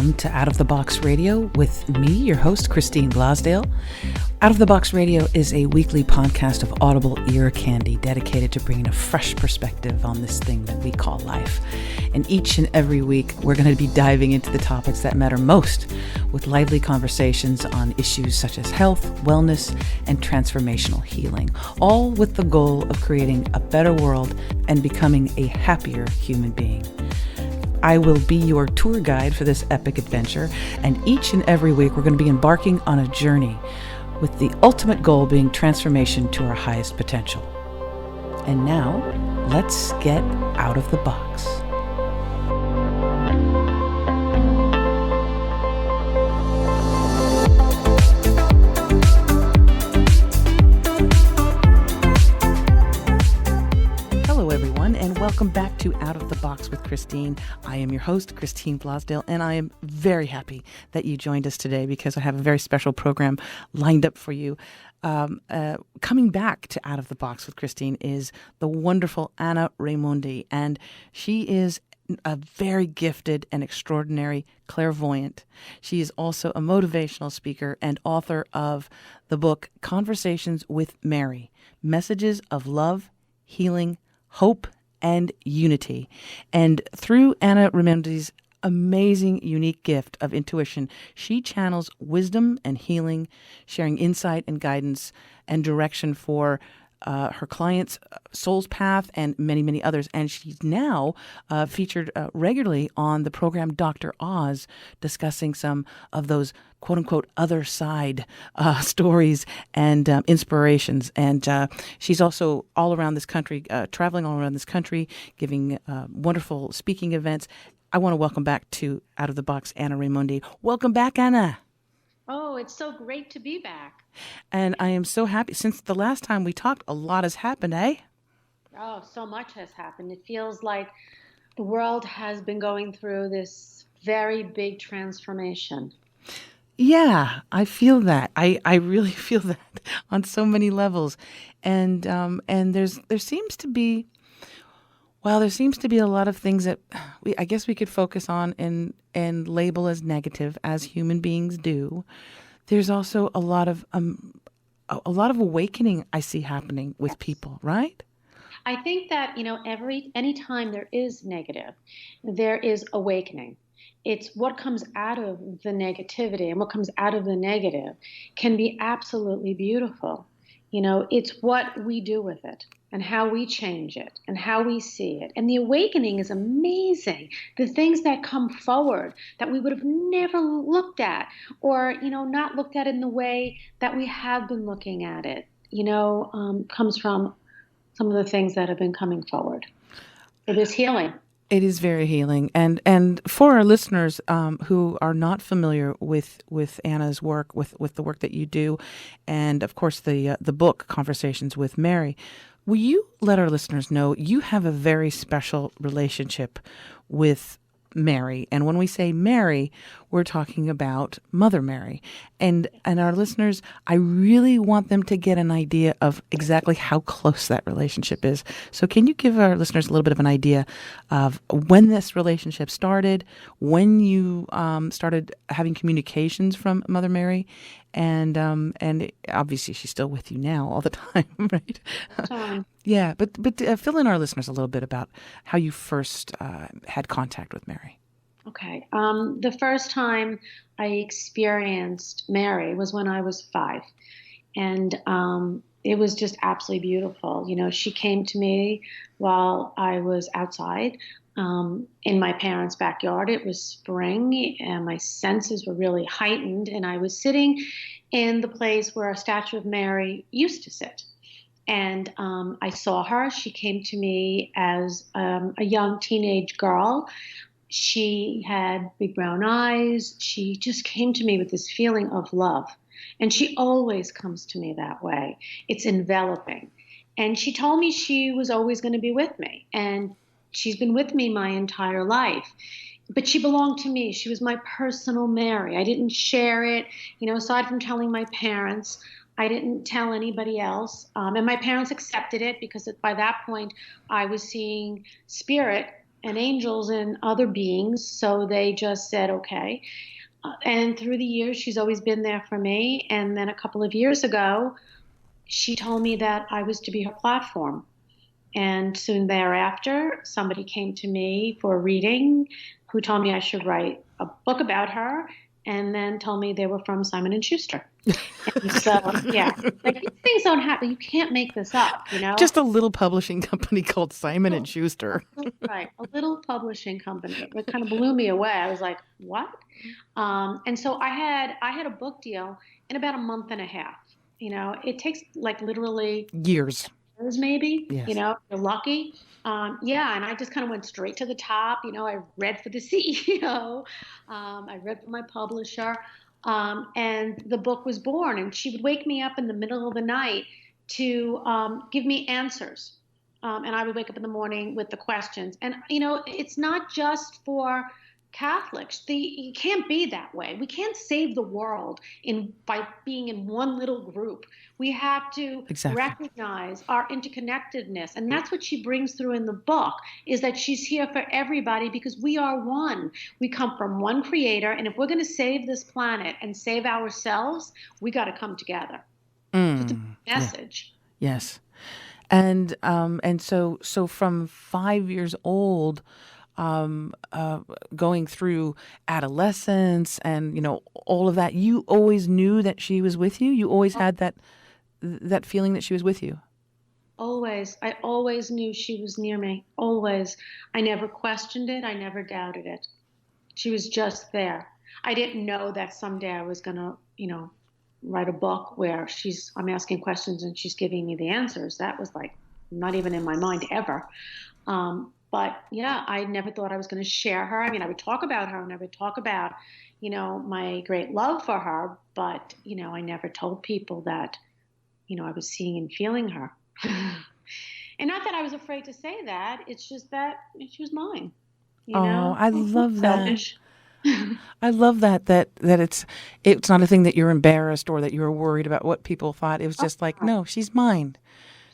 welcome to Out of the Box Radio with me, your host, Christine Blasdale. Out of the Box Radio is a weekly podcast of audible ear candy dedicated to bringing a fresh perspective on this thing that we call life. And each and every week, we're going to be diving into the topics that matter most with lively conversations on issues such as health, wellness, and transformational healing, all with the goal of creating a better world and becoming a happier human being. I will be your tour guide for this epic adventure, and each and every week we're going to be embarking on a journey with the ultimate goal being transformation to our highest potential. And now, let's get out of the box. Welcome back to Out of the Box with Christine. I am your host, Christine Blasdale, and I am very happy that you joined us today because I have a very special program lined up for you. Coming back to Out of the Box with Christine is the wonderful Anna Raimondi, and she is a very gifted and extraordinary clairvoyant. She is also a motivational speaker and author of the book Conversations with Mary, Messages of Love, Healing, Hope, and Unity. And through Anna Raimondi's amazing, unique gift of intuition, she channels wisdom and healing, sharing insight and guidance and direction for her clients' soul's path and many, many others. And she's now featured regularly on the program Dr. Oz, discussing some of those quote-unquote other side stories and inspirations. And she's also all around this country, traveling all around this country, giving wonderful speaking events. I want to welcome back to Out of the Box, Anna Raimondi. Welcome back, Anna. Oh, it's so great to be back. And I am so happy. Since the last time we talked, a lot has happened, eh? Oh, so much has happened. It feels like the world has been going through this very big transformation. Yeah, I feel that. I really feel that on so many levels. And there seems to be a lot of things that I guess we could focus on and label as negative, as human beings do. There's also a lot of awakening I see happening with people, right? I think that, anytime there is negative, there is awakening. It's what comes out of the negativity, and what comes out of the negative can be absolutely beautiful. It's what we do with it and how we change it and how we see it. And the awakening is amazing. The things that come forward that we would have never looked at, or, not looked at in the way that we have been looking at it, comes from some of the things that have been coming forward. It is healing. It is very healing. And for our listeners who are not familiar with Anna's work, with the work that you do, and of course the book Conversations with Mary, will you let our listeners know you have a very special relationship with Mary? And when we say Mary, we're talking about Mother Mary. And our listeners, I really want them to get an idea of exactly how close that relationship is. So can you give our listeners a little bit of an idea of when this relationship started, when you started having communications from Mother Mary, and obviously she's still with you now all the time, right? Yeah, but fill in our listeners a little bit about how you first had contact with Mary. Okay. The first time I experienced Mary was when I was 5. And it was just absolutely beautiful. She came to me while I was outside in my parents' backyard. It was spring and my senses were really heightened. And I was sitting in the place where a statue of Mary used to sit. And I saw her. She came to me as a young teenage girl. She had big brown eyes. She just came to me with this feeling of love. And she always comes to me that way. It's enveloping. And she told me she was always going to be with me. And she's been with me my entire life. But she belonged to me. She was my personal Mary. I didn't share it. Aside from telling my parents, I didn't tell anybody else. And my parents accepted it because by that point I was seeing spirit and angels and other beings. So they just said, okay. And through the years, she's always been there for me. And then a couple of years ago, she told me that I was to be her platform. And soon thereafter, somebody came to me for a reading who told me I should write a book about her, and then told me they were from Simon and Schuster. And so, yeah, like these things don't happen. You can't make this up, you know? Just a little publishing company called Simon and Schuster. Right, a little publishing company. It kind of blew me away. I was like, what? And so I had a book deal in about a month and a half. You know, it takes like literally Years. years maybe, you Yes. know, you're lucky. Yeah, and I just kind of went straight to the top. You know, I read for the CEO, I read for my publisher, and the book was born. And she would wake me up in the middle of the night to give me answers. And I would wake up in the morning with the questions. And, you know, it's not just for Catholics. It can't be that way. We can't save the world by being in one little group. We have to Exactly. recognize our interconnectedness. And that's what she brings through in the book, is that she's here for everybody because we are one. We come from one creator. And if we're going to save this planet and save ourselves, we got to come together. So it's a Yeah. message. Yes. And so from 5 years old, going through adolescence and all of that, you always knew that she was with you. You always had that feeling that she was with you. Always. I always knew she was near me. Always. I never questioned it. I never doubted it. She was just there. I didn't know that someday I was going to, write a book where I'm asking questions and she's giving me the answers. That was like not even in my mind ever. But yeah, I never thought I was going to share her. I mean, I would talk about her and I would talk about, my great love for her. But, I never told people that, I was seeing and feeling her. And not that I was afraid to say that. It's just that she was mine, Oh, I love that. selfish. I love that it's not a thing that you're embarrassed or that you were worried about what people thought. It was just like, no, she's mine.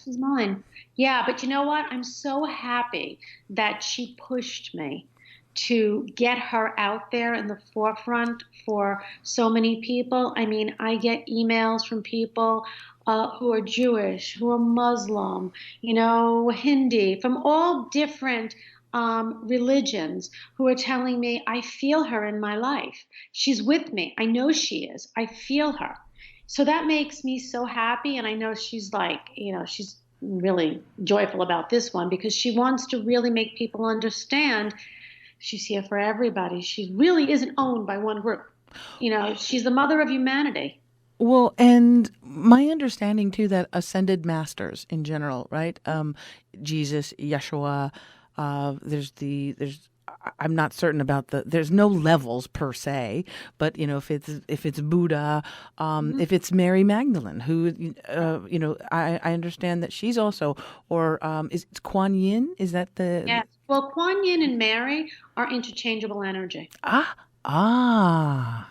She's mine. Yeah, but you know what? I'm so happy that she pushed me to get her out there in the forefront for so many people. I mean, I get emails from people who are Jewish, who are Muslim, Hindi, from all different religions, who are telling me, I feel her in my life. She's with me. I know she is. I feel her. So that makes me so happy. And I know she's like, she's really joyful about this one because she wants to really make people understand she's here for everybody. She really isn't owned by one group. She's the mother of humanity. Well, and my understanding too that ascended masters in general, right? Jesus, Yeshua, there's I'm not certain about there's no levels per se, but if it's Buddha, if it's Mary Magdalene, who I understand that she's also, or is it Kuan Yin? Is that the Yes. Well, Kuan Yin and Mary are interchangeable energy. ah ah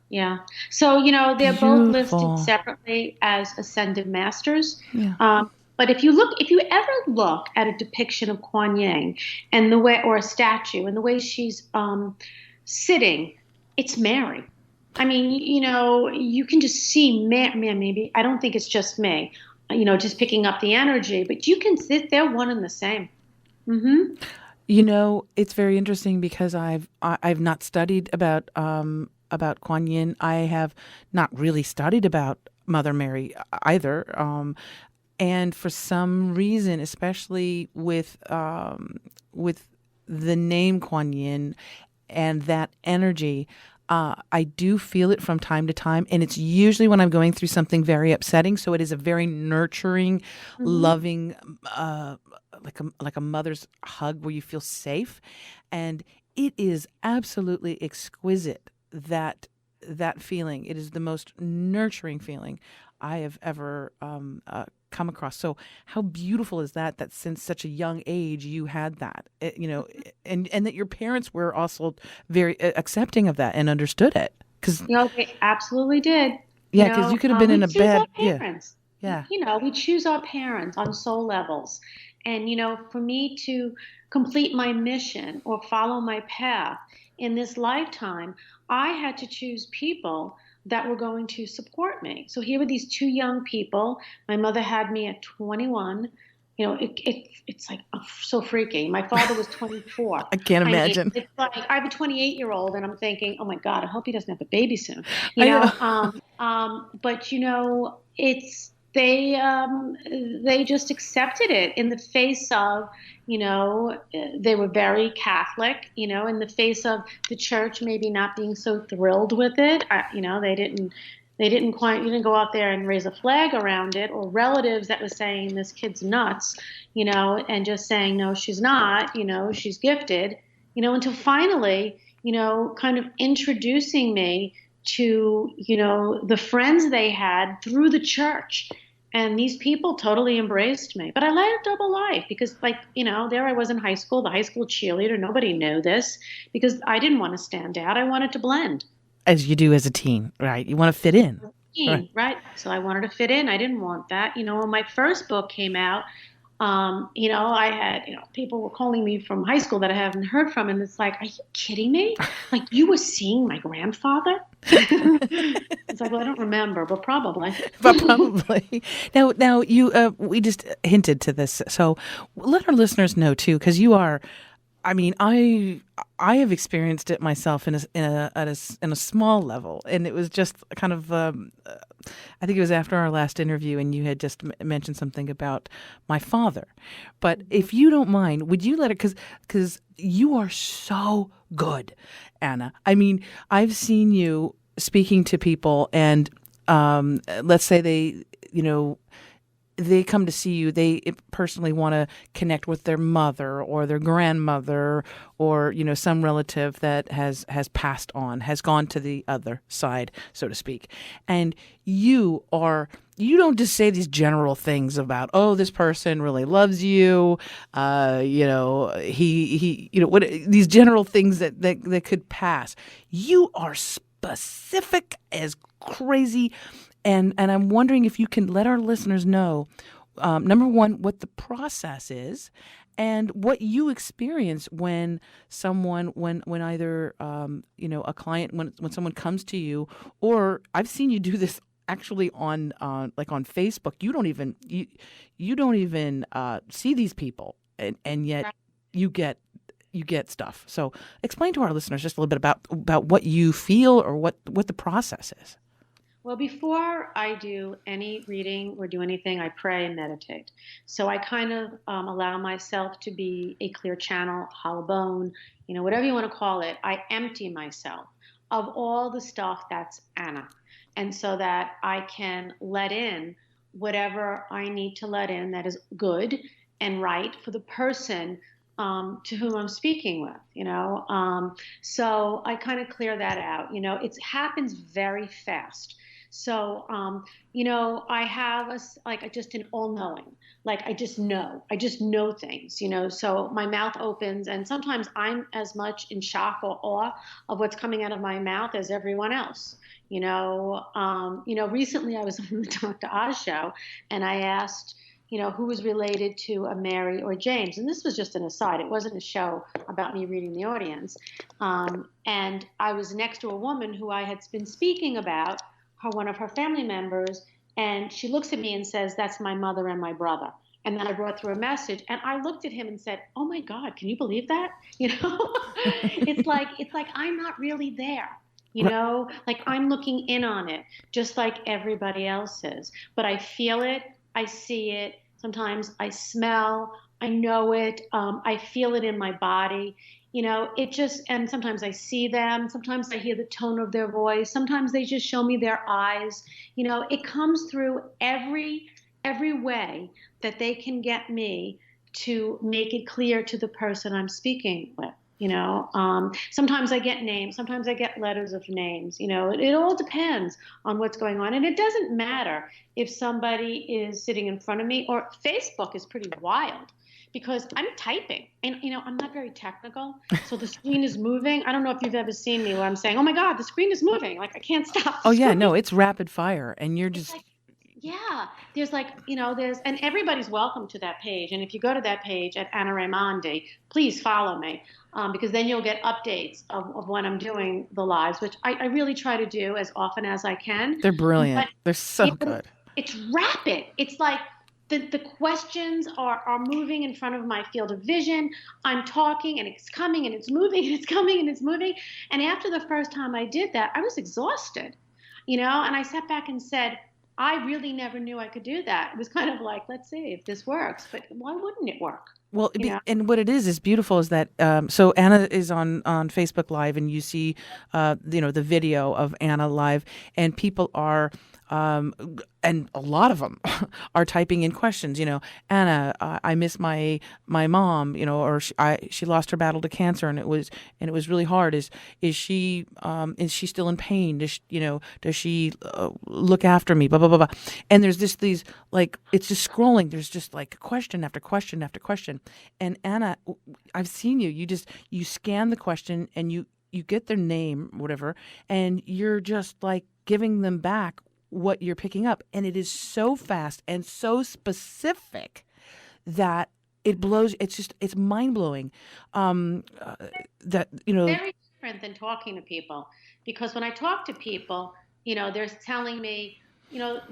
Yeah. So, they're both listed beautiful. separately as ascended masters. Yeah. But if you ever look at a depiction of Kuan Yin and the way, or a statue and the way she's sitting, it's Mary. I mean, you can just see maybe, I don't think it's just me, just picking up the energy, but you can sit there one and the same. Mm-hmm. It's very interesting because I've not studied about Kuan Yin. I have not really studied about Mother Mary either. And for some reason, especially with the name Kuan Yin and that energy, I do feel it from time to time, and it's usually when I'm going through something very upsetting. So it is a very nurturing, Mm-hmm. loving, like a mother's hug where you feel safe, and it is absolutely exquisite. That feeling, it is the most nurturing feeling I have ever come across. So how beautiful is that? That since such a young age you had that, and that your parents were also very accepting of that and understood it. Because They absolutely did. yeah, because you could have been in We a choose our bad yeah. parents. Yeah. we choose our parents on soul levels. And, for me to complete my mission or follow my path in this lifetime, I had to choose people that were going to support me. So here were these two young people. My mother had me at 21. It's like so freaky. My father was 24. I can't I mean, imagine. it's like I have a 28-year-old, and I'm thinking, oh my God, I hope he doesn't have a baby soon. I know. But it's they just accepted it in the face of, they were very Catholic, in the face of the church maybe not being so thrilled with it. They didn't quite, you didn't go out there and raise a flag around it, or relatives that was saying this kid's nuts, and just saying, no, she's not, she's gifted, until finally, kind of introducing me to, the friends they had through the church. And these people totally embraced me. But I led a double life because, like, there I was in high school, the high school cheerleader. Nobody knew this because I didn't want to stand out. I wanted to blend. As you do as a teen, right? You want to fit in. Right. Right. So I wanted to fit in. I didn't want that. When my first book came out, I had, people were calling me from high school that I haven't heard from. And it's like, are you kidding me? Like, you were seeing my grandfather? It's like, well, I don't remember, but probably. But probably. Now we just hinted to this. So let our listeners know too, because you are, I mean, I have experienced it myself in a small level, and it was just kind of I think it was after our last interview, and you had just mentioned something about my father. But if you don't mind, would you let it, because you are so good, Anna. I mean, I've seen you speaking to people, and let's say they come to see you, they personally want to connect with their mother or their grandmother or, some relative that has passed on, has gone to the other side, so to speak. And you don't just say these general things about, oh, this person really loves you, what these general things that could pass. You are specific as crazy. And I'm wondering if you can let our listeners know, number one, what the process is, and what you experience when either a client, when someone comes to you, or I've seen you do this actually on like on Facebook. You don't even see these people, and yet you get stuff. So explain to our listeners just a little bit about what you feel or what the process is. Well, before I do any reading or do anything, I pray and meditate. So I kind of allow myself to be a clear channel, hollow bone, whatever you want to call it. I empty myself of all the stuff that's Anna. And so that I can let in whatever I need to let in that is good and right for the person to whom I'm speaking with, So I kind of clear that out. It happens very fast. So, I have just an all knowing, like I just know things, so my mouth opens, and sometimes I'm as much in shock or awe of what's coming out of my mouth as everyone else. Recently I was on the Dr. Oz show, and I asked, who was related to a Mary or James. And this was just an aside. It wasn't a show about me reading the audience. And I was next to a woman who I had been speaking about, one of her family members, and she looks at me and says, that's my mother and my brother. And then I brought through a message, and I looked at him and said, oh my God, can you believe that? It's like I'm not really there. Like I'm looking in on it, just like everybody else is. But I feel it, I see it. Sometimes I smell, I know it, I feel it in my body. And sometimes I see them, sometimes I hear the tone of their voice, sometimes they just show me their eyes. It comes through every way that they can get me to make it clear to the person I'm speaking with. Sometimes I get names, sometimes I get letters of names. It all depends on what's going on. And it doesn't matter if somebody is sitting in front of me, or Facebook is pretty wild because I'm typing and, I'm not very technical. So the screen is moving. I don't know if you've ever seen me where I'm saying, oh my God, the screen is moving. Like I can't stop. Oh yeah, no, it's rapid fire and you're just, Yeah, there's like, and everybody's welcome to that page. And if you go to that page at Anna Raimondi, please follow me, because then you'll get updates of when I'm doing the lives, which I really try to do as often as I can. They're But brilliant. They're so it, good. it's rapid. It's like the questions are moving in front of my field of vision. I'm talking and it's coming and it's moving and it's coming and it's moving. And after the first time I did that, I was exhausted, and I sat back and said, I really never knew I could do that. It was kind of like, let's see if this works, but why wouldn't it work? Well, You know? and what it is beautiful is that so Anna is on Facebook Live, and you see, the video of Anna live, and people are. And a lot of them are typing in questions. Anna, I miss my mom. Or she lost her battle to cancer, and it was really hard. Is she still in pain? Does she look after me? Blah blah blah blah. And there's these like it's just scrolling. There's just like question after question after question. And Anna, I've seen you. You scan the question and you get their name, whatever, and you're just like giving them back what you're picking up. And it is so fast and so specific that it's mind blowing. That, Very different than talking to people, because when I talk to people, they're telling me,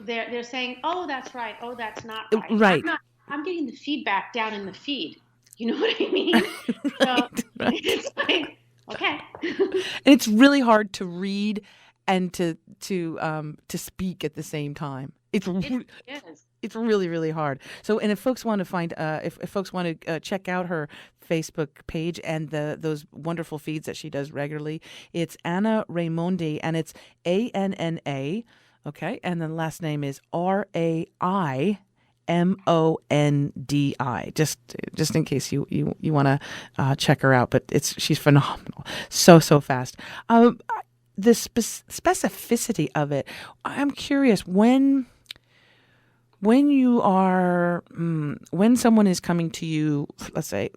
they're saying, oh, that's right. Oh, that's not right. right. I'm getting the feedback down in the feed. You know what I mean? So right. it's like, okay. And it's really hard to read and to speak at the same time. It is. It's really, really hard. So, and if folks want to find, if folks want to check out her Facebook page and those wonderful feeds that she does regularly, it's Anna Raimondi, and it's ANNA, okay, and then last name is RAIMONDI. Just in case you want to check her out, but she's phenomenal, so fast. The specificity of it, I'm curious when you are when someone is coming to you, let's say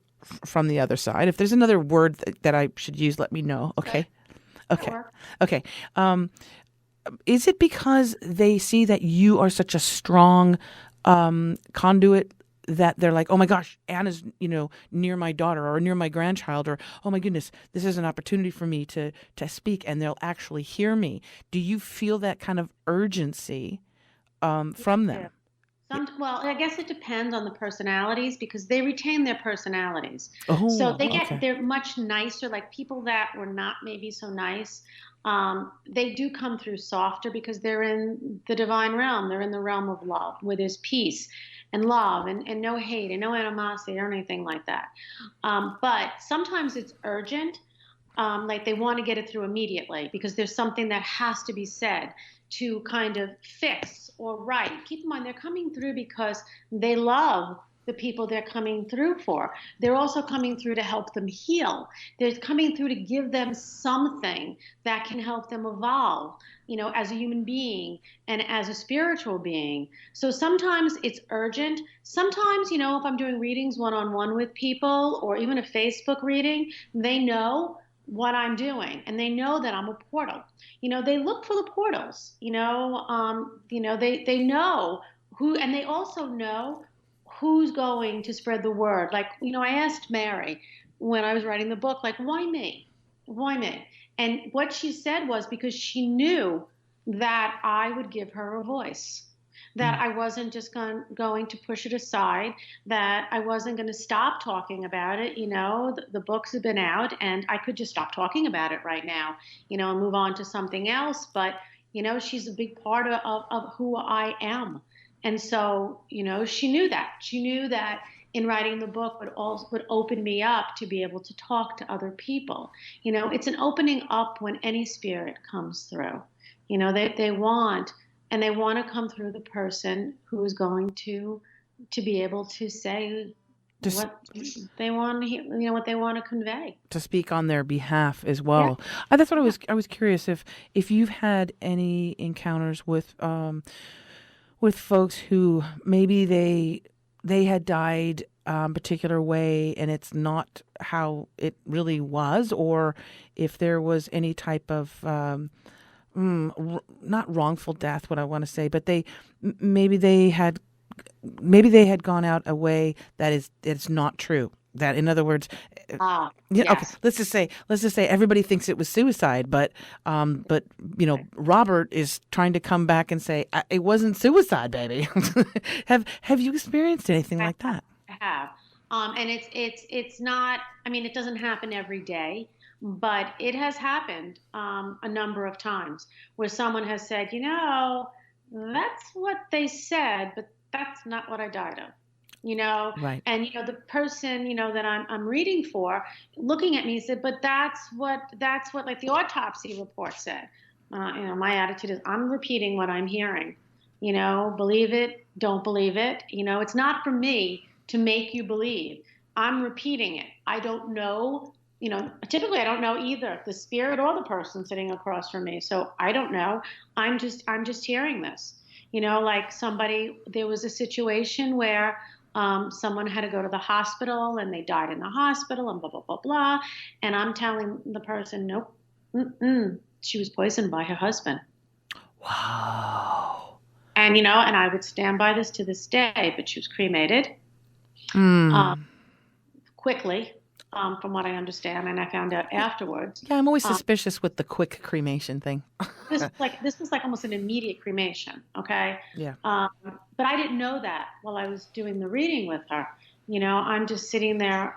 from the other side. If there's another word that I should use, let me know. Okay. Is it because they see that you are such a strong conduit that they're like, oh my gosh, Anna's, near my daughter or near my grandchild, or, oh my goodness, this is an opportunity for me to speak, and they'll actually hear me? Do you feel that kind of urgency from them? Well, I guess it depends on the personalities, because they retain their personalities. So Oh, okay. they're much nicer. Like people that were not maybe so nice, they do come through softer because they're in the divine realm. They're in the realm of love, where there's peace and love and no hate and no animosity or anything like that. But sometimes it's urgent. Like they want to get it through immediately because there's something that has to be said to kind of fix or right. Keep in mind, they're coming through because they love the people they're coming through for. They're also coming through to help them heal. They're coming through to give them something that can help them evolve, as a human being and as a spiritual being. So sometimes it's urgent. Sometimes, if I'm doing readings one-on-one with people, or even a Facebook reading, they know what I'm doing, and they know that I'm a portal. They look for the portals. They know who, and they also know who's going to spread the word. Like, I asked Mary when I was writing the book, like, why me? Why me? And what she said was because she knew that I would give her a voice, that I wasn't just going to push it aside, that I wasn't going to stop talking about it. The books have been out, and I could just stop talking about it right now, and move on to something else. But, she's a big part of who I am. And so, she knew that. She knew that in writing the book would open me up to be able to talk to other people. It's an opening up when any spirit comes through. They want to come through the person who is going to be able to say what they want to hear, what they want to convey. To speak on their behalf as well. Yeah. That's what I was curious if you've had any encounters with folks who maybe they had died a particular way and it's not how it really was, or if there was any type of not wrongful death, what I want to say, but maybe they had gone out a way that is it's not true. That, in other words, Ah, yeah, okay. yes. Let's just say everybody thinks it was suicide, but Right. Robert is trying to come back and say it wasn't suicide, baby. Have you experienced anything I like have. that? I have. And it's not. I mean, it doesn't happen every day, but it has happened a number of times where someone has said, that's what they said, but that's not what I died of. You know, Right. and the person that I'm reading for, looking at me said, but that's what like the autopsy report said. My attitude is I'm repeating what I'm hearing. Believe it, don't believe it. It's not for me to make you believe. I'm repeating it. I don't know. Typically I don't know either the spirit or the person sitting across from me. So I don't know. I'm just hearing this. Like there was a situation where someone had to go to the hospital and they died in the hospital and blah, blah, blah, blah. And I'm telling the person, nope, she was poisoned by her husband. Wow. And I would stand by this to this day, but she was cremated um, Mm. quickly, from what I understand, and I found out afterwards. Yeah, I'm always Um, suspicious with the quick cremation thing. this was like almost an immediate cremation, okay? Yeah. Um, but I didn't know that while I was doing the reading with her. I'm just sitting there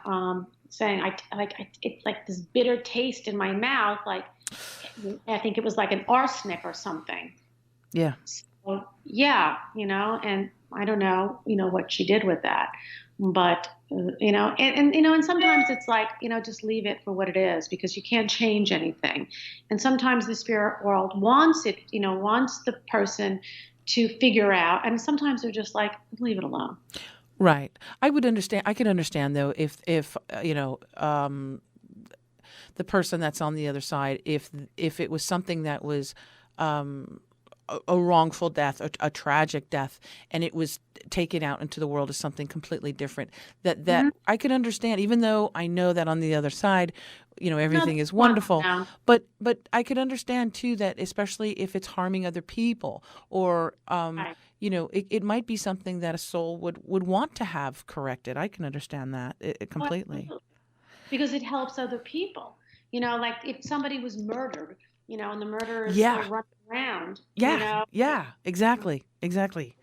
saying, it's like this bitter taste in my mouth, like I think it was like an arsenic or something. Yeah. So, yeah, and I don't know, what she did with that, but and sometimes it's like, just leave it for what it is because you can't change anything. And sometimes the spirit world wants it, wants the person to figure out, and sometimes they're just like, leave it alone. Right. I would understand. I could understand though if the person that's on the other side, if it was something that was a wrongful death, a tragic death, and it was taken out into the world as something completely different. That Hmm. I could understand, even though I know that on the other side, No, everything is no, wonderful. no. But I could understand too that especially if it's harming other people, or Right. it might be something that a soul would want to have corrected. I can understand that Oh, completely. absolutely. Because it helps other people. Like if somebody was murdered, and the murderer is Yeah. still running around, Yeah. Yeah. Exactly. Exactly.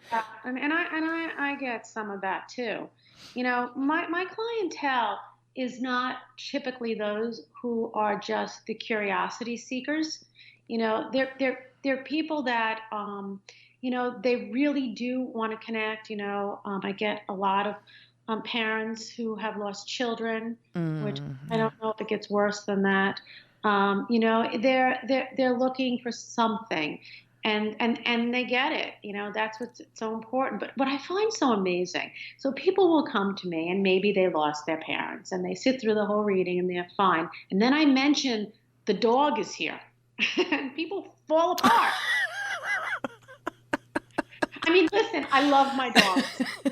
and I get some of that too. My clientele is not typically those who are just the curiosity seekers. They're people that they really do want to connect. I get a lot of parents who have lost children, which I Yeah. don't know if it gets worse than that. They're looking for something, and they get it. That's what's so important. But what I find so amazing, so people will come to me and maybe they lost their parents and they sit through the whole reading and they're fine, and then I mention the dog is here, and people fall apart. I mean, listen, I love my dogs.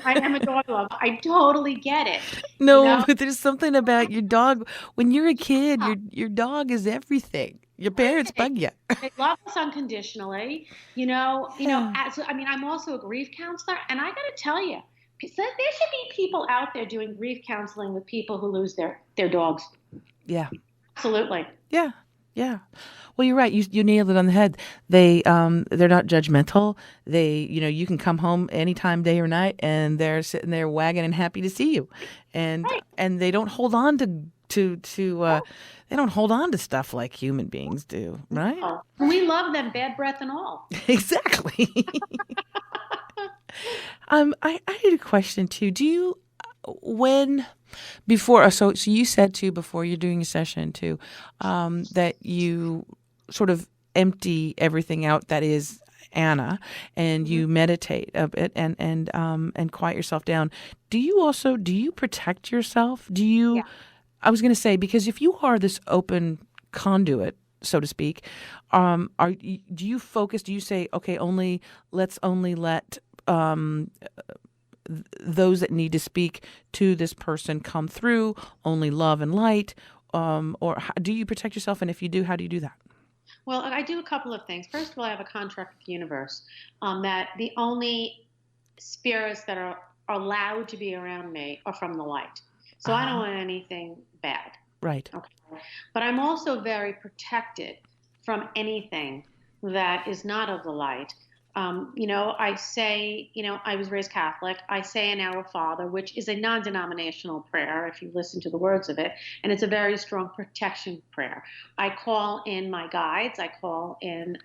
I am a dog lover. I totally get it. You No, know, but there's something about your dog. When you're a kid, your dog is everything. Your parents everything. bug you. They love us unconditionally. Yeah. I mean, I'm also a grief counselor, and I got to tell you, there should be people out there doing grief counseling with people who lose their dogs. Yeah. Absolutely. Yeah. Yeah. Well, you're right. You nailed it on the head. They're not judgmental. You can come home anytime, day or night, and they're sitting there wagging and happy to see you, and Right. and they don't hold on to Oh, they don't hold on to stuff like human beings do, right? no. And we love them, bad breath and all. Exactly. I had a question too. Do you when before so you said too before you're doing a session too that you sort of empty everything out that is Anna, and Mhm. you meditate a bit and quiet yourself down. Do you protect yourself? Yeah. I was going to say, because if you are this open conduit, so to speak, do you focus? Do you say, okay, let's only let um, those that need to speak to this person come through, only love and light, or do you protect yourself? And if you do, how do you do that? Well, I do a couple of things. First of all, I have a contract with the universe that the only spirits that are allowed to be around me are from the light. So I don't Ah, want anything bad. right. Okay. But I'm also very protected from anything that is not of the light. I say, I was raised Catholic. I say an Our Father, which is a non denominational prayer, if you listen to the words of it. And it's a very strong protection prayer. I call in my guides, I call in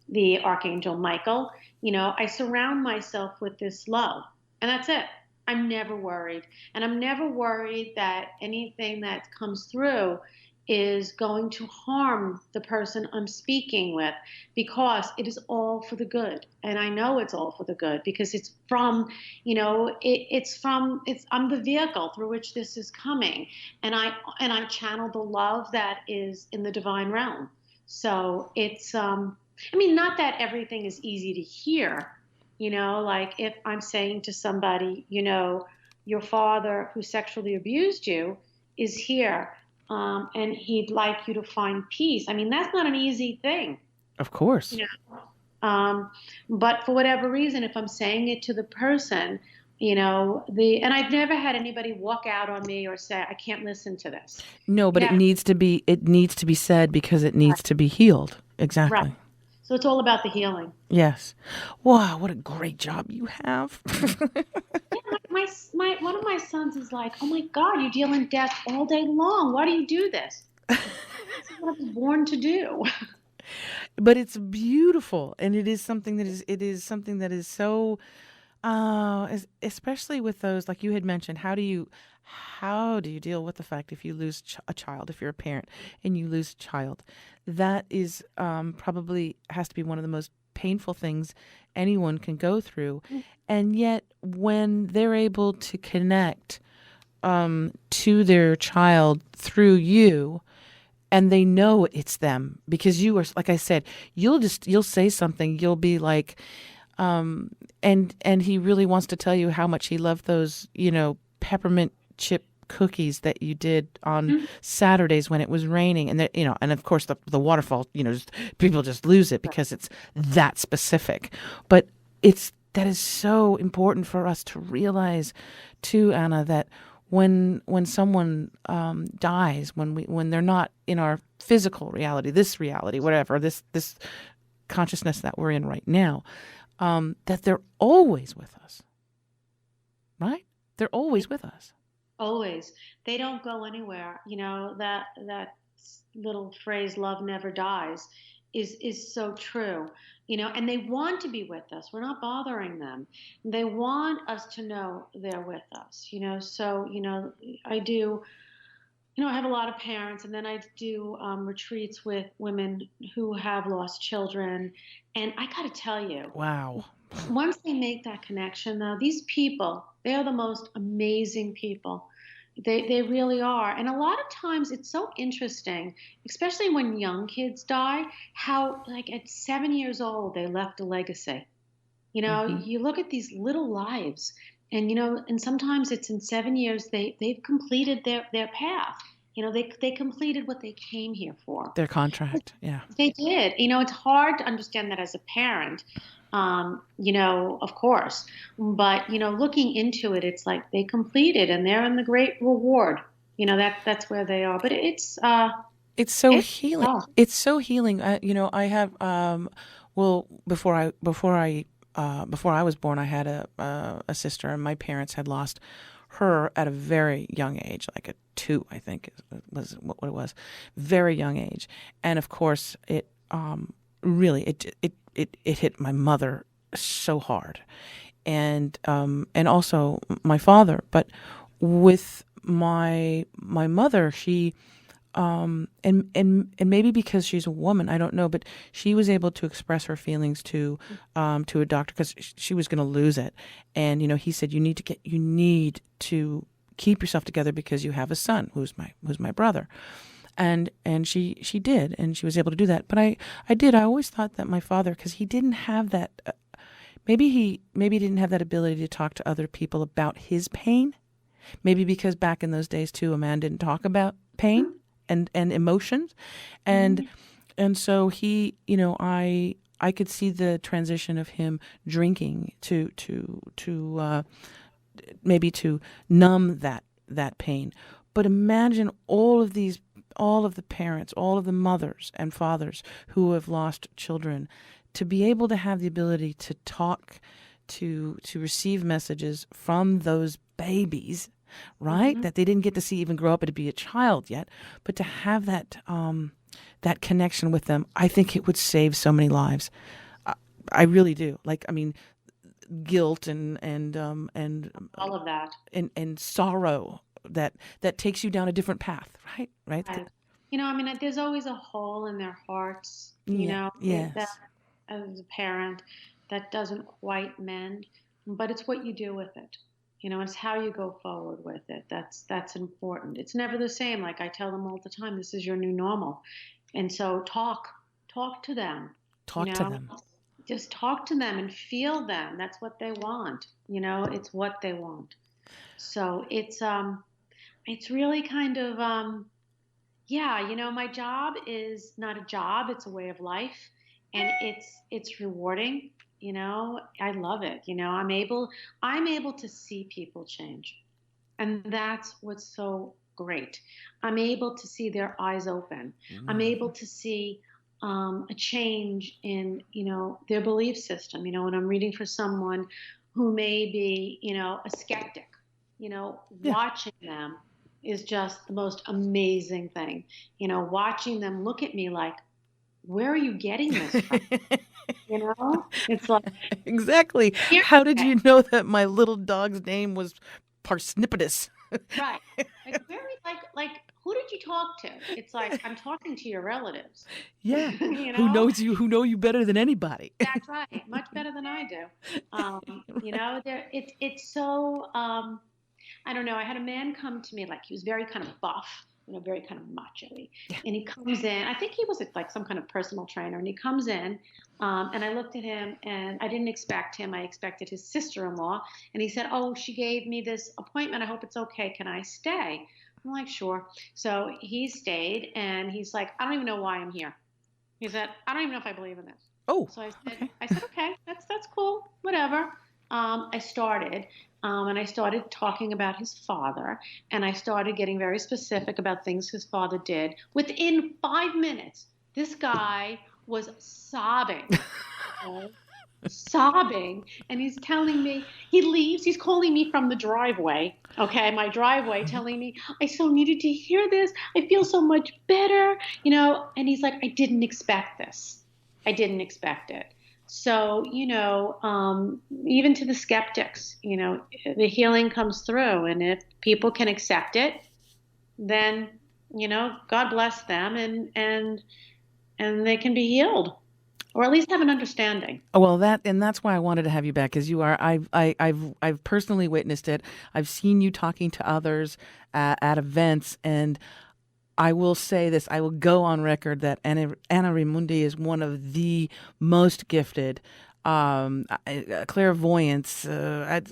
the Archangel Michael. I surround myself with this love, and that's it. I'm never worried. And I'm never worried that anything that comes through is going to harm the person I'm speaking with because it is all for the good. And I know it's all for the good because it's from, I'm the vehicle through which this is coming. And I channel the love that is in the divine realm. So not that everything is easy to hear, like if I'm saying to somebody, your father who sexually abused you is here, and he'd like you to find peace. That's not an easy thing, Of course. you um, but for whatever reason, if I'm saying it to the person, and I've never had anybody walk out on me or say, I can't listen to this. No, but Yeah, it needs to be said because it right, needs to be healed. right. Exactly. So it's all about the healing. Yes. Wow, what a great job you have. Yeah, my one of my sons is like, "Oh my God, you deal in death all day long. Why do you do this?" This is what I was born to do. But it's beautiful, and it is something that is so especially with those, like you had mentioned, how do you deal with the fact if you lose a child, if you're a parent and you lose a child? That is probably has to be one of the most painful things anyone can go through. And yet, when they're able to connect to their child through you, and they know it's them because you are, like I said, you'll say something, you'll be like, and he really wants to tell you how much he loved those, peppermint chip cookies that you did on Mhm. Saturdays when it was raining, and and of course the waterfall, people just lose it because it's that specific. But that is so important for us to realize, too, Anna, that when someone dies, when they're not in our physical reality, whatever this consciousness that we're in right now, that they're always with us, right? They're always with us. Always. They don't go anywhere. That little phrase "love never dies" is so true. And they want to be with us. We're not bothering them. They want us to know they're with us. So I do. I have a lot of parents, and then I do retreats with women who have lost children. And I got to tell you, Wow. once they make that connection, though, these people, they are the most amazing people. They really are. And a lot of times it's so interesting, especially when young kids die, how, like, at 7 years old, they left a legacy. Hmm. You look at these little lives, and and sometimes it's in 7 years they've completed their path. They completed what they came here for. Their contract. Yeah. They did. It's hard to understand that as a parent, of course. But looking into it, it's like they completed and they're in the great reward. That's where they are. But It's so it's healing. tough. It's so healing. I have well, before I was born, I had a sister, and my parents had lost her at a very young age, like at 2, I think was what it was, very young age. And of course, it really it hit my mother so hard, and also my father. But with my mother, she and maybe because she's a woman, I don't know, but she was able to express her feelings to a doctor because she was going to lose it, and he said you need to keep yourself together because you have a son who's my brother, and she did, and she was able to do that. But I always thought that my father, because he didn't have that, maybe he didn't have that ability to talk to other people about his pain. Maybe because back in those days too, a man didn't talk about pain and emotions, and Mhm. And so he, I could see the transition of him drinking to maybe to numb that pain. But imagine all of the parents, all of the mothers and fathers who have lost children, to be able to have the ability to talk, to receive messages from those babies, right? Mm-hmm. That they didn't get to see even grow up and to be a child yet, but to have that connection with them. I think it would save so many lives. I really do. Like, I mean, guilt All of that. and sorrow that takes you down a different path, right. Right. I mean, there's always a hole in their hearts, Yeah, that yes. as a parent that doesn't quite mend, but it's what you do with it. It's how you go forward with it. That's important. It's never the same. Like I tell them all the time, this is your new normal. And so talk to them, you Talk to know, them. just talk to them and feel them. That's what they want. It's what they want. So it's really kind of yeah, my job is not a job, it's a way of life, and it's rewarding. I love it. I'm able to see people change. And that's what's so great. I'm able to see their eyes open. I'm able Mhm. to see a change in, their belief system. When I'm reading for someone who may be, a skeptic, Yeah. watching them is just the most amazing thing. Watching them look at me like, where are you getting this from? It's like, Exactly. here, How did you know that my little dog's name was Parsnippus? right. Like who did you talk to? It's like I'm talking to your relatives. Yeah. you Who know? knows you? Who know you better than anybody? That's right. Much better than I do. It's so I don't know. I had a man come to me, like he was very kind of buff, very kind of macho-y. Yeah. And he comes in, I think he was like some kind of personal trainer, and he comes in, and I looked at him and I didn't expect him. I expected his sister-in-law. And he said, "Oh, she gave me this appointment. I hope it's okay. Can I stay?" I'm like, "Sure." So he stayed, and he's like, "I don't even know why I'm here." He said, "I don't even know if I believe in this." Oh, So I said, okay. I said, "Okay, that's cool, whatever." I started, and I started talking about his father, and I started getting very specific about things his father did. Within 5 minutes, this guy was sobbing, okay? Sobbing, and he's telling me he leaves. He's calling me from the driveway, okay, my driveway, telling me I so needed to hear this. I feel so much better, And he's like, I didn't expect this. I didn't expect it. So, even to the skeptics, the healing comes through, and if people can accept it, then God bless them, and they can be healed, or at least have an understanding. Well, that's why I wanted to have you back, because you are. I've personally witnessed it. I've seen you talking to others at events, and I will say this. I will go on record that Anna Raimondi is one of most gifted clairvoyants,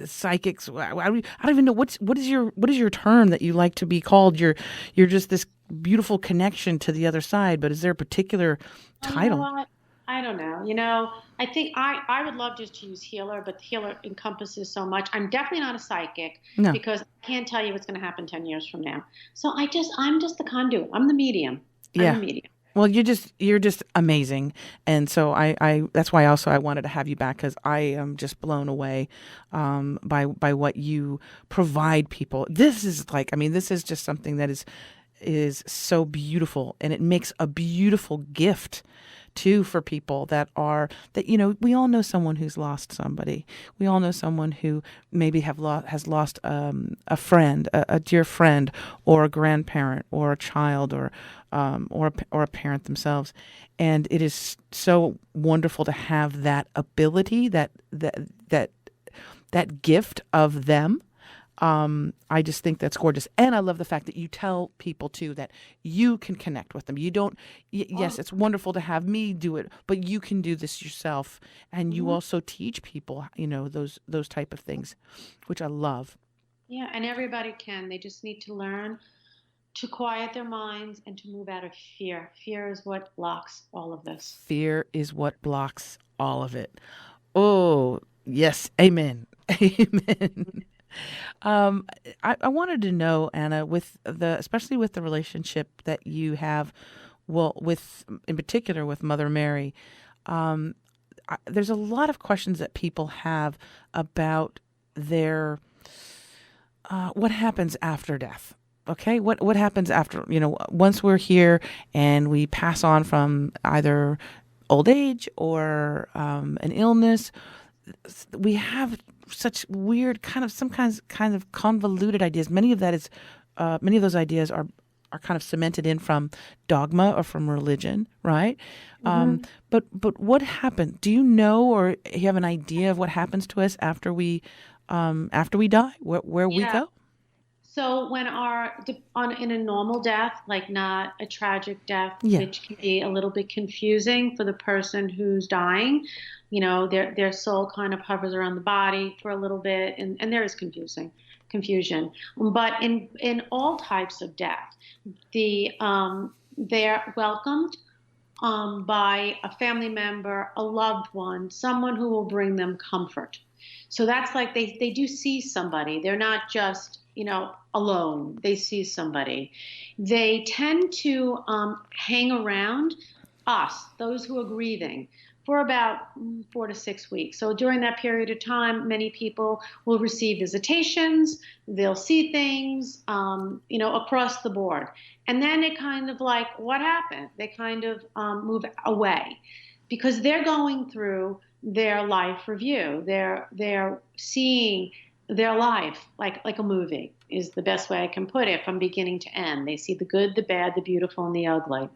psychics. I don't even know what is your term that you like to be called. You're just this beautiful connection to the other side. But is there a particular You know title? what? I don't know. I think I would love just to use healer, but healer encompasses so much. I'm definitely not a psychic No. because I can't tell you what's going to happen 10 years from now. So I'm just the conduit. I'm the medium. I'm the Yeah. medium. Well, you're just amazing, and so I that's why also I wanted to have you back, because I am just blown away by what you provide people. This is like, I mean, this is just something that is so beautiful, and it makes a beautiful gift too for people that we all know someone who's lost somebody. We all know someone who maybe has lost a friend, a dear friend, or a grandparent, or a child, or a parent themselves. And it is so wonderful to have that ability, that gift of them. I just think that's gorgeous. And I love the fact that you tell people too that you can connect with them. You don't, yes, Oh, it's wonderful to have me do it, but you can do this yourself. And you mhm. also teach people, those type of things, which I love. Yeah, and everybody can. They just need to learn to quiet their minds and to move out of fear. Fear is what blocks all of this. Fear is what blocks all of it. Oh, yes. Amen. Amen. Um, I wanted to know, Anna, especially with the relationship that you have, well, with in particular with Mother Mary, there's a lot of questions that people have about their what happens after death. Okay, what happens after, once we're here and we pass on from either old age or an illness. We have such weird kind of convoluted ideas. Many of those ideas are kind of cemented in from dogma or from religion, right? Mm-hmm. But what happened? Do you know, or you have an idea of what happens to us after we die? Where we Yeah. go? So when in a normal death, like not a tragic death, Yeah. which can be a little bit confusing for the person who's dying, their soul kind of hovers around the body for a little bit, and there is confusion. But in all types of death, they're welcomed by a family member, a loved one, someone who will bring them comfort. So that's like they do see somebody. They're not just, alone. They see somebody. They tend to hang around us, those who are grieving, for about 4 to 6 weeks. So during that period of time, many people will receive visitations. They'll see things, across the board. And then it kind of like, what happened? They kind of move away because they're going through their life review. They're seeing their life like a movie is the best way I can put it, from beginning to end. They see the good, the bad, the beautiful, and the ugly.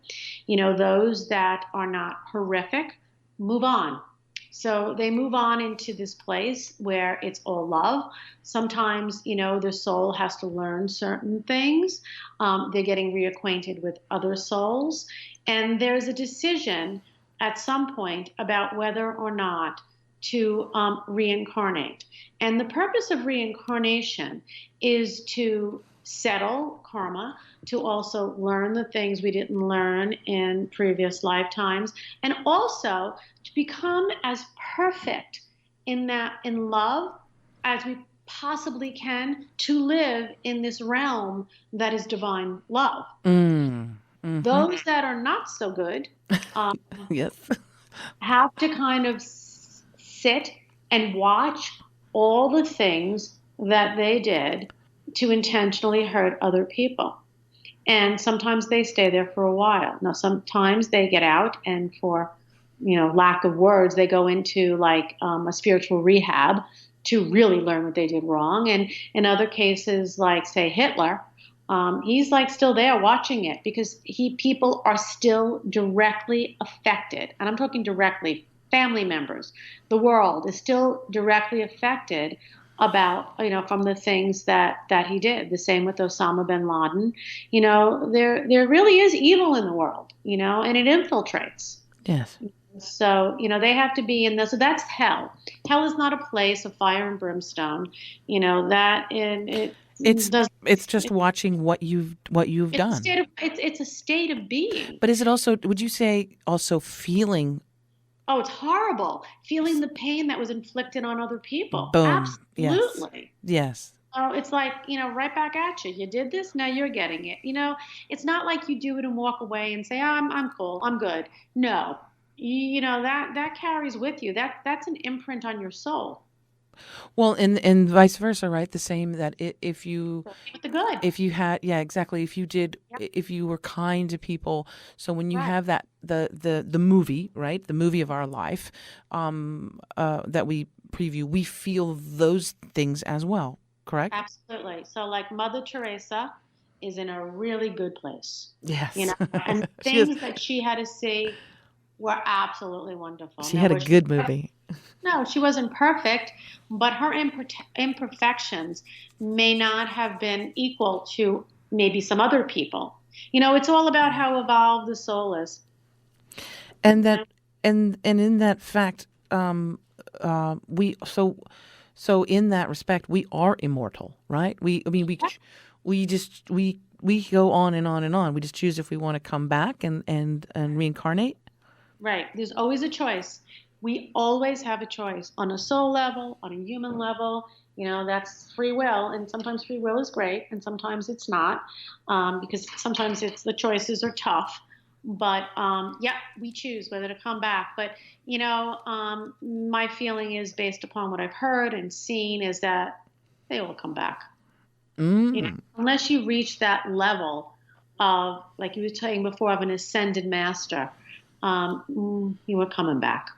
Those that are not horrific move on. So they move on into this place where it's all love. Sometimes, the soul has to learn certain things. They're getting reacquainted with other souls. And there's a decision at some point about whether or not to reincarnate. And the purpose of reincarnation is to settle karma, to also learn the things we didn't learn in previous lifetimes, and also to become as perfect in love as we possibly can, to live in this realm that is divine love. Those that are not so good Yes. have to kind of sit and watch all the things that they did to intentionally hurt other people. And sometimes they stay there for a while. Now, sometimes they get out, and for, lack of words, they go into like a spiritual rehab to really learn what they did wrong. And in other cases, like say Hitler, he's like still there watching it because people are still directly affected. And I'm talking directly, family members. The world is still directly affected about, from the things that he did. The same with Osama bin Laden. There really is evil in the world, and it infiltrates. Yes. So, they have to be in this. So that's hell. Hell is not a place of fire and brimstone. That in it It's does. it's just watching what you've done. It's a state of being. But is it also, would you say, also feeling? Oh, it's horrible. Feeling the pain that was inflicted on other people. Boom. Yes. Absolutely. Yes. Oh, it's like, right back at you. You did this, now you're getting it. It's not like you do it and walk away and say, oh, I'm cool, I'm good. No. That carries with you. That's an imprint on your soul. Well, and vice versa, right? The same, that if you With the good. if you had, yeah, exactly. Yep. If you were kind to people, so when you Right. have that, the movie, right, the movie of our life, that we preview, we feel those things as well, correct? Absolutely. So like Mother Teresa is in a really good place. Yes. And She is, things that she had to see were absolutely wonderful. she Now, had a was she good perfect? movie. No, she wasn't perfect, but her imperfections may not have been equal to maybe some other people. It's all about how evolved the soul is. And that, and in that fact, we so in that respect, we are immortal, right? We I mean we just we we go on and on and on. We just choose if we want to come back and reincarnate. Right. There's always a choice. We always have a choice on a soul level, on a human level. That's free will. And sometimes free will is great, and sometimes it's not, because sometimes the choices are tough. But yeah, we choose whether to come back. But, my feeling is, based upon what I've heard and seen, is that they will come back. Unless you reach that level of, like you were saying before, of an ascended master, you were coming back.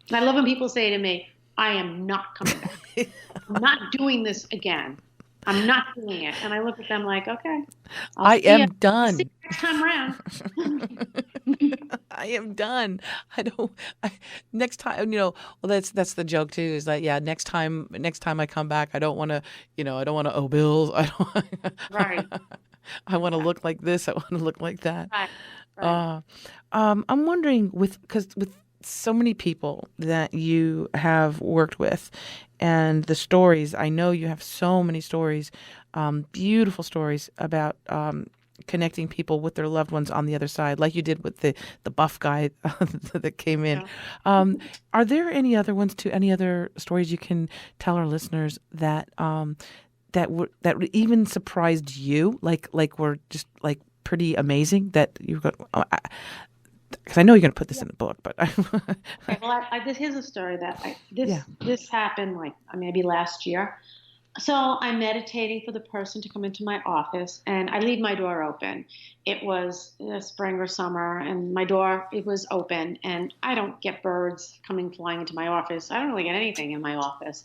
And I love when people say to me, I am not coming back. I'm not doing this again. I'm not doing it. And I look at them like, okay, I am done. See you next time around. I am done. Next time, well, that's the joke too, is that, yeah, next time I come back, I don't want to, I don't want to owe bills. Right. I want to look like this. I want to look like that. Right. I'm wondering, because with so many people that you have worked with, and the stories, I know you have so many stories, beautiful stories about connecting people with their loved ones on the other side, like you did with the buff guy that came in. Yeah. Are there any other ones, any other stories you can tell our listeners that that even surprised you, like were just like pretty amazing, that you go, because I know you're going to put this in the book, but okay, well, here's a story that this happened like maybe last year. So I'm meditating for the person to come into my office, and I leave my door open. It was spring or summer, and my door, it was open, and I don't get birds flying into my office. I don't really get anything in my office.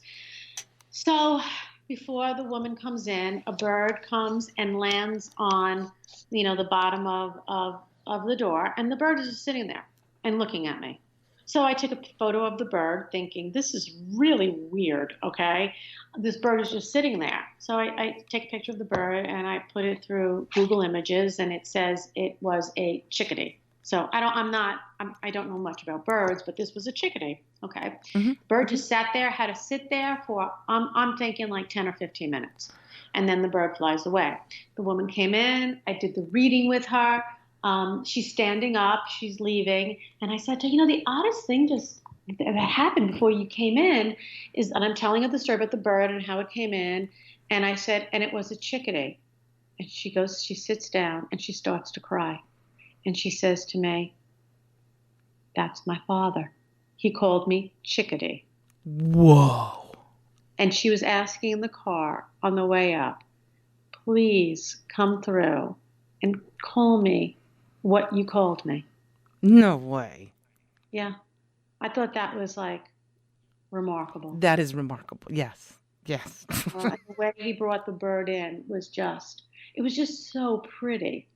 So before the woman comes in, a bird comes and lands on, the bottom of the door, and the bird is just sitting there and looking at me. So I took a photo of the bird, thinking, this is really weird, okay? This bird is just sitting there. So I take a picture of the bird, and I put it through Google Images, and it says it was a chickadee. So I don't know much about birds, but this was a chickadee, okay? Mm-hmm. Bird just sat there, had to sit there for, I'm thinking like 10 or 15 minutes. And then the bird flies away. The woman came in, I did the reading with her. She's standing up, she's leaving, and I said to her, the oddest thing that happened before you came in is, and I'm telling her the story about the bird and how it came in, and I said, and it was a chickadee. And she sits down and she starts to cry, and she says to me, that's my father. He called me chickadee. Whoa. And she was asking in the car on the way up, please come through and call me what you called me. No way. Yeah. I thought that was like remarkable. That is remarkable. Yes. The way he brought the bird in was just so pretty.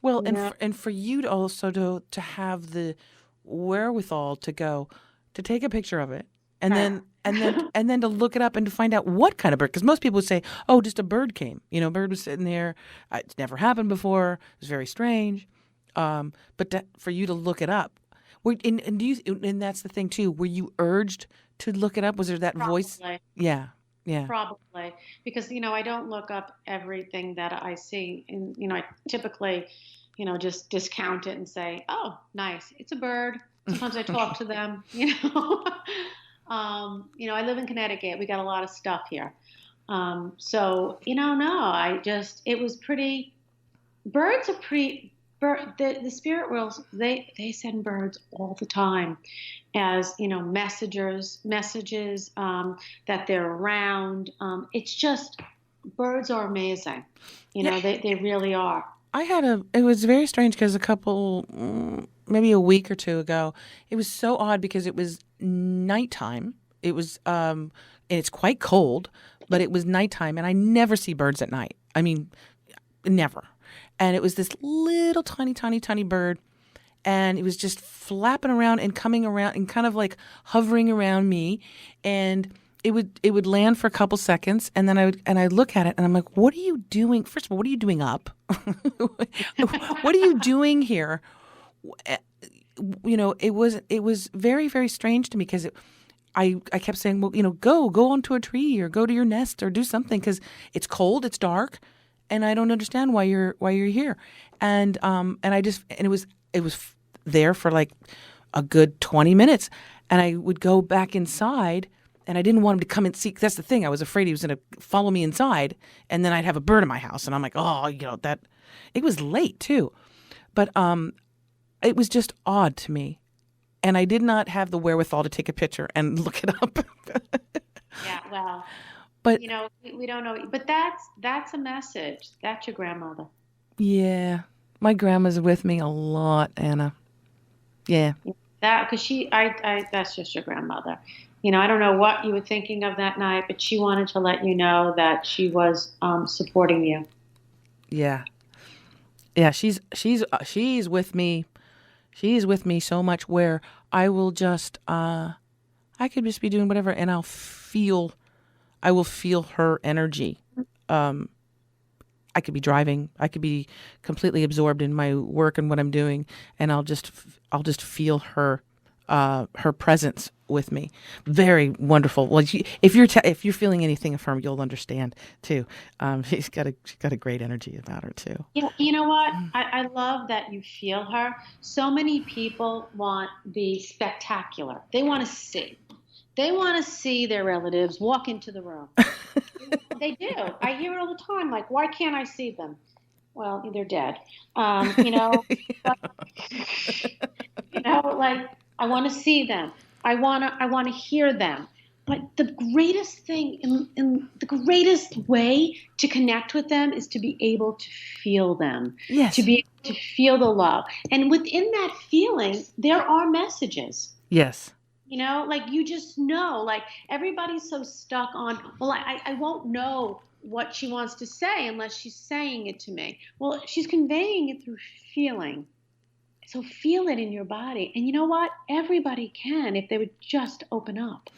Well, and for you to also to have the wherewithal to take a picture of it, and then to look it up and to find out what kind of bird. Because most people would say, oh, just a bird came. A bird was sitting there. It's never happened before. It was very strange. But for you to look it up, and that's the thing too. Were you urged to look it up? Was there that Probably. voice? Yeah. Probably, because I don't look up everything that I see, and I typically, just discount it and say, oh, nice, it's a bird. Sometimes I talk to them. I live in Connecticut. We got a lot of stuff here. So, no, it was pretty, birds are pretty, the spirit worlds, they send birds all the time as, messages, that they're around. It's just, birds are amazing. They really are. It was very strange because a couple, maybe a week or two ago, it was so odd because it was nighttime. It was, and it's quite cold, but it was nighttime, and I never see birds at night. I mean, never. And it was this little tiny bird, and it was just flapping around and coming around and kind of like hovering around me, and it would land for a couple seconds, and then I'd look at it, and I'm like, what are you doing? First of all, what are you doing up? What are you doing here? It was very, very strange to me because I kept saying, well, go onto a tree or go to your nest or do something because it's cold, it's dark, and I don't understand why you're here. And it was there for like a good 20 minutes, and I would go back inside, and I didn't want him to come and see. That's the thing. I was afraid he was going to follow me inside, and then I'd have a bird in my house, and I'm like, oh, that. It was late too, but it was just odd to me, and I did not have the wherewithal to take a picture and look it up. Yeah, well, But we don't know, but that's a message. That's your grandmother. yeah, my grandma's with me a lot, Anna. Yeah. That because that's just your grandmother. I don't know what you were thinking of that night, but she wanted to let you know that she was supporting you. Yeah. Yeah, she's with me. She's with me so much where I will just I could just be doing whatever, and I will feel her energy. Um I could be driving. I could be completely absorbed in my work and what I'm doing, and I'll just feel her presence with me. Very wonderful. Well, if you're feeling anything of her, you'll understand too. She's got a great energy about her too. You know what? I love that you feel her. So many people want the spectacular. They want to see. They want to see their relatives walk into the room. They do. I hear it all the time. Like, why can't I see them? Well, they're dead. But, like I want to see them. I want to hear them. But the greatest thing in the greatest way to connect with them is to be able to feel them. Yes. To be able to feel the love. And within that feeling, there are messages. Yes. Like you just know, like everybody's so stuck on, well, I won't know what she wants to say unless she's saying it to me. Well, she's conveying it through feeling. So feel it in your body. And you know what? Everybody can if they would just open up.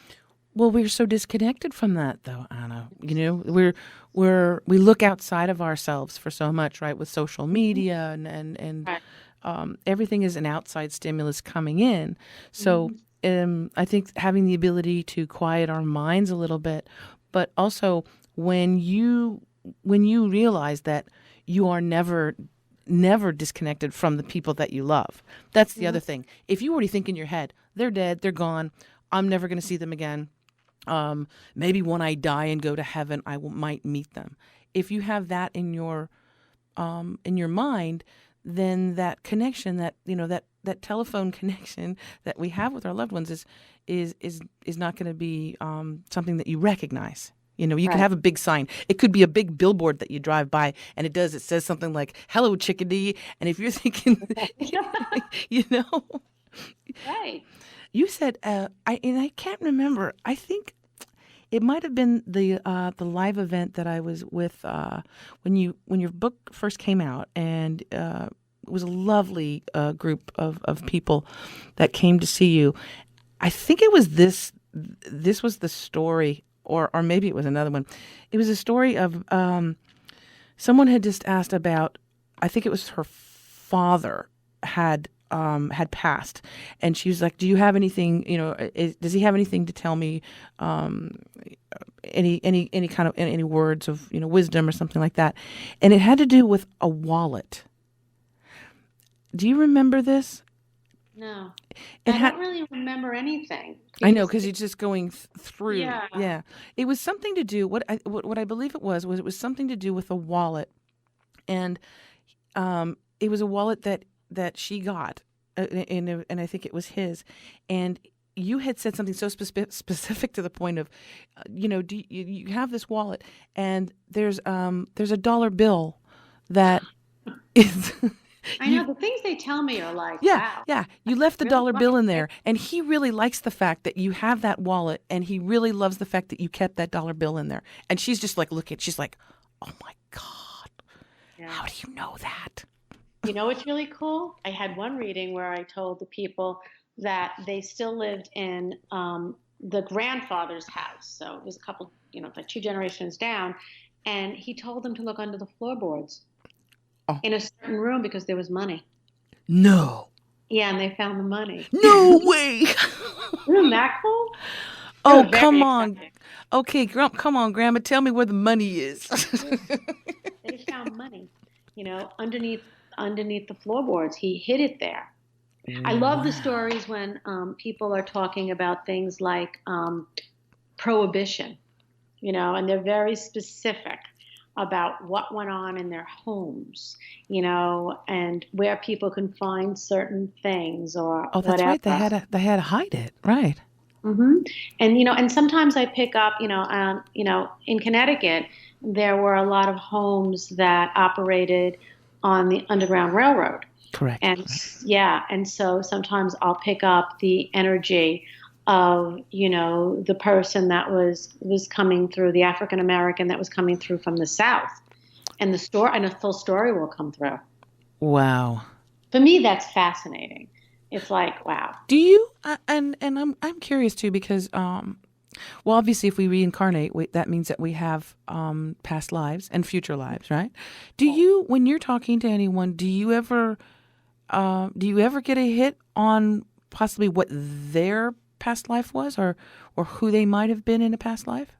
Well, we're so disconnected from that, though, Anna. We look outside of ourselves for so much, right? With social media and Right. Everything is an outside stimulus coming in. So I think having the ability to quiet our minds a little bit, but also when you realize that you are never disconnected from the people that you love. That's the other thing. If you already think in your head, they're dead, they're gone, I'm never going to see them again. Maybe when I die and go to heaven, might meet them. If you have that in your mind, then that connection, that telephone connection that we have with our loved ones is not going to be something that you recognize. You Right. can have a big sign. It could be a big billboard that you drive by, and it says something like "Hello, chickadee." And if you're thinking, Right. you said, I can't remember. I think it might have been the live event that I was with when your book first came out, and it was a lovely group of people that came to see you. I think it was this. This was the story, or maybe it was another one. It was a story of someone had just asked about. I think it was her father had passed, and she was like, "Do you have anything? Does he have anything to tell me? Any kind of any words of wisdom or something like that?" And it had to do with a wallet. Do you remember this? No, I don't really remember anything. I know, because you're just going through. Yeah. Yeah. It was something to do. What I believe it was it was something to do with a wallet, and it was a wallet that she got, and I think it was his, and you had said something so specific to the point of, do you have this wallet, and there's a dollar bill that is. I know the things they tell me are like, Yeah, wow. yeah. You left the dollar bill in there, and he really likes the fact that you have that wallet, and he really loves the fact that you kept that dollar bill in there. And she's just like looking. She's like, "Oh my God, how do you know that?" You know what's really cool? I had one reading where I told the people that they still lived in the grandfather's house. So it was a couple, like 2 generations down, and he told them to look under the floorboards. Oh. In a certain room because there was money. No. Yeah, and they found the money. No way. Isn't that cool? Oh, come on. Okay, come on, Grandma. Tell me where the money is. They found money, underneath the floorboards. He hid it there. I love the Wow. stories when people are talking about things like prohibition, and they're very specific about what went on in their homes, and where people can find certain things or Oh, that's right. whatever. They had to hide it. Right. hmm and sometimes I pick up, in Connecticut, there were a lot of homes that operated on the Underground Railroad. Correct. And yeah, and so sometimes I'll pick up the energy of, the person that was coming through, the African American that was coming through from the South, and a full story will come through. Wow. For me, that's fascinating. It's like, wow. Do you and I'm curious too because well, obviously if we reincarnate, that means that we have past lives and future lives, right? Do you, when you're talking to anyone, do you ever get a hit on possibly what their past life was, or who they might have been in a past life?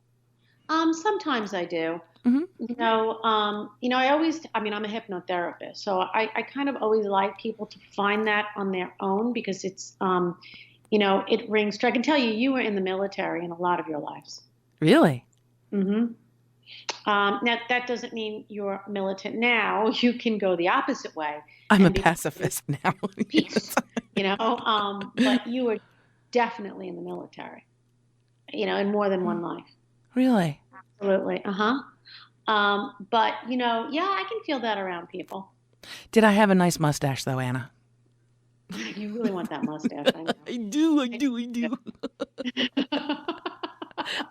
Sometimes I do. Hmm. I'm a hypnotherapist, so I kind of always like people to find that on their own because it rings true. I can tell you, you were in the military in a lot of your lives. Really? hmm Now, that doesn't mean you're militant now. You can go the opposite way I'm a and be pacifist now. peace, but you were definitely in the military, in more than one life. Really? Absolutely. Uh-huh. But, yeah, I can feel that around people. Did I have a nice mustache though, Anna? You really want that mustache, I I do, I do, I know. do.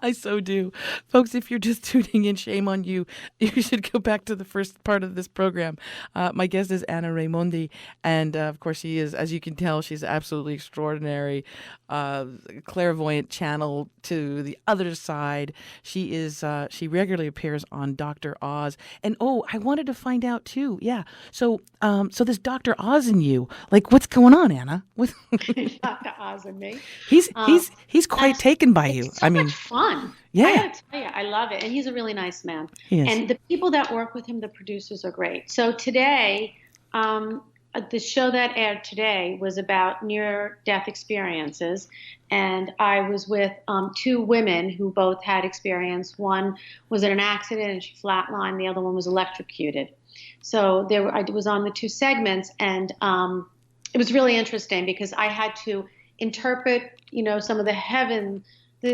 I so do. Folks, if you're just tuning in, shame on you. You should go back to the first part of this program. My guest is Anna Raimondi. And of course, she is, as you can tell, she's absolutely extraordinary, clairvoyant channel to the other side. She regularly appears on Dr. Oz. And oh, I wanted to find out too. Yeah. So this Dr. Oz in you, like what's going on, Anna? Dr. Oz and me. He's Um, he's he's quite that's taken by you. It's so I much mean, fun. I yeah, got to tell you, I love it, and he's a really nice man. he is. And the people that work with him, the producers, are great. So today, the show that aired today was about near-death experiences, and I was with two women who both had experience. One was in an accident and she flatlined. The other one was electrocuted. So I was on the two segments, and it was really interesting because I had to interpret, some of the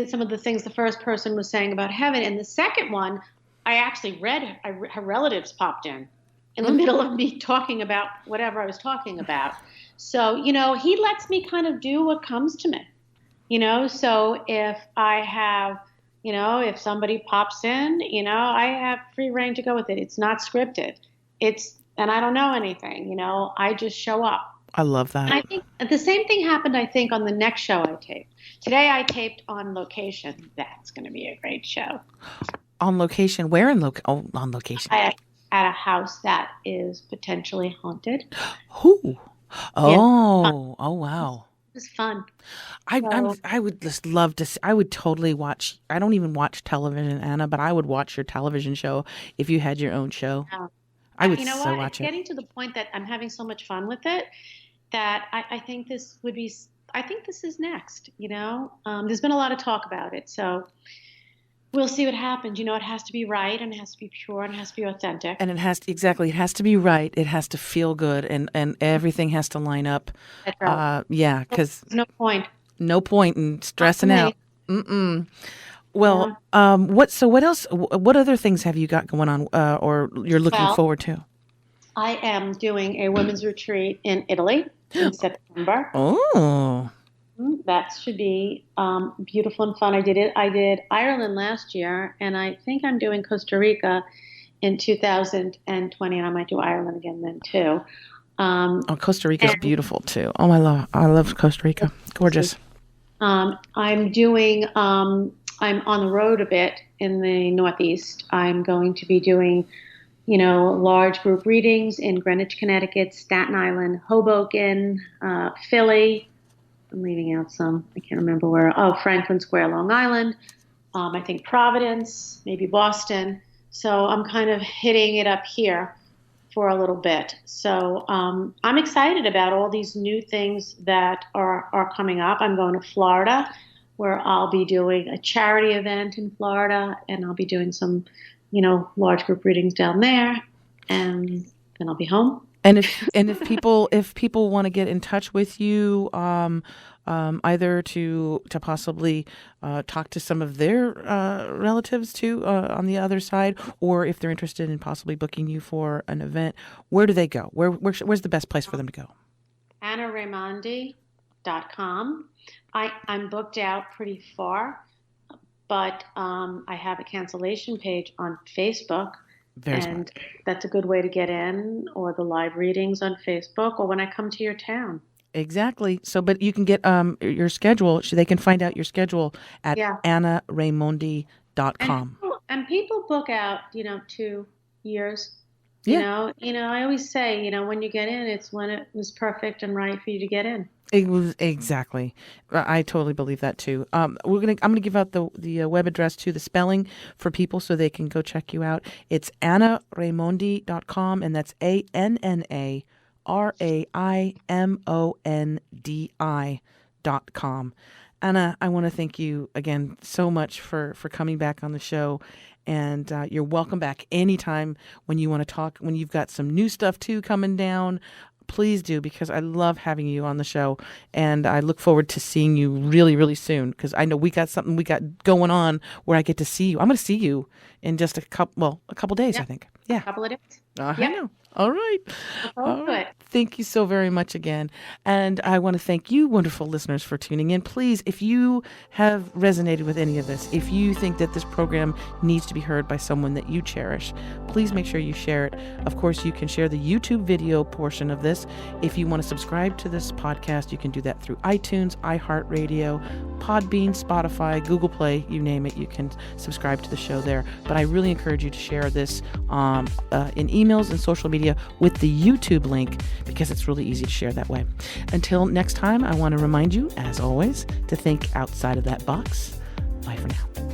some of the things the first person was saying about heaven, and the second one, I actually read. Her relatives popped in the middle of me talking about whatever I was talking about. So, he lets me kind of do what comes to me. So if I have, if somebody pops in, I have free reign to go with it. It's not scripted. And I don't know anything, I just show up. I love that. And I think the same thing happened, I think, on the next show I taped. Today I taped on location. That's going to be a great show. On location? Where in on location? At a house that is potentially haunted. Who? Yeah, Oh, wow. it was fun. I would just love to. I would totally watch. I don't even watch television, Anna, but I would watch your television show if you had your own show. So, I would you know so what? watch It's it. getting to the point that I'm having so much fun with it that I think this would be. I think this is next. There's been a lot of talk about it, so we'll see what happens. It has to be right, and it has to be pure, and it has to be authentic. And it has to be right. It has to feel good, and everything has to line up. That's right. Yeah, because There's no point. no point in Not for stressing me. out. Mm-mm. Well, Yeah. what else? What other things have you got going on, or you're looking Well, forward to? I am doing a women's retreat in Italy in September. Oh, That should be beautiful and fun. I did Ireland last year, and I think I'm doing Costa Rica in 2020, and I might do Ireland again then too. oh, Costa Rica's And beautiful too. Oh, I love Costa Rica. Gorgeous. I'm doing. I'm on the road a bit in the Northeast. I'm going to be doing, large group readings in Greenwich, Connecticut, Staten Island, Hoboken, Philly. I'm leaving out some. I can't remember where. Oh, Franklin Square, Long Island. I think Providence, maybe Boston. So I'm kind of hitting it up here for a little bit. So I'm excited about all these new things that are coming up. I'm going to Florida, where I'll be doing a charity event in Florida, and I'll be doing some, large group readings down there, and then I'll be home. And if people want to get in touch with you, either to possibly talk to some of their relatives too on the other side, or if they're interested in possibly booking you for an event, where do they go? Where's the best place for them to go? AnnaRaimondi.com. I'm booked out pretty far, but I have a cancellation page on Facebook. Very And smart. that's a good way to get in, or the live readings on Facebook, or when I come to your town. Exactly. So, but you can get your schedule. They can find out your schedule at Yeah. And AnnaRaimondi.com. people book out, 2 years. Yeah. I always say, when you get in, it's when it was perfect and right for you to get in. It was exactly. I totally believe that too. I'm gonna give out the web address to the spelling for people so they can go check you out. It's AnnaRaimondi.com, and that's AnnaRaimondi.com. Anna, I want to thank you again so much for coming back on the show. And you're welcome back anytime when you want to talk, when you've got some new stuff too coming down. Please do, because I love having you on the show, and I look forward to seeing you really, really soon, because I know we got something we got going on where I get to see you. I'm going to see you in just a couple days, I think. Yeah. A couple of days. I Yep. know. All right. All right. Good. Thank you so very much again. And I want to thank you, wonderful listeners, for tuning in. Please, if you have resonated with any of this, if you think that this program needs to be heard by someone that you cherish, please make sure you share it. Of course, you can share the YouTube video portion of this. If you want to subscribe to this podcast, you can do that through iTunes, iHeartRadio, Podbean, Spotify, Google Play, you name it. You can subscribe to the show there. But I really encourage you to share this in emails and social media with the YouTube link, because it's really easy to share that way. Until next time, I want to remind you, as always, to think outside of that box. Bye for now.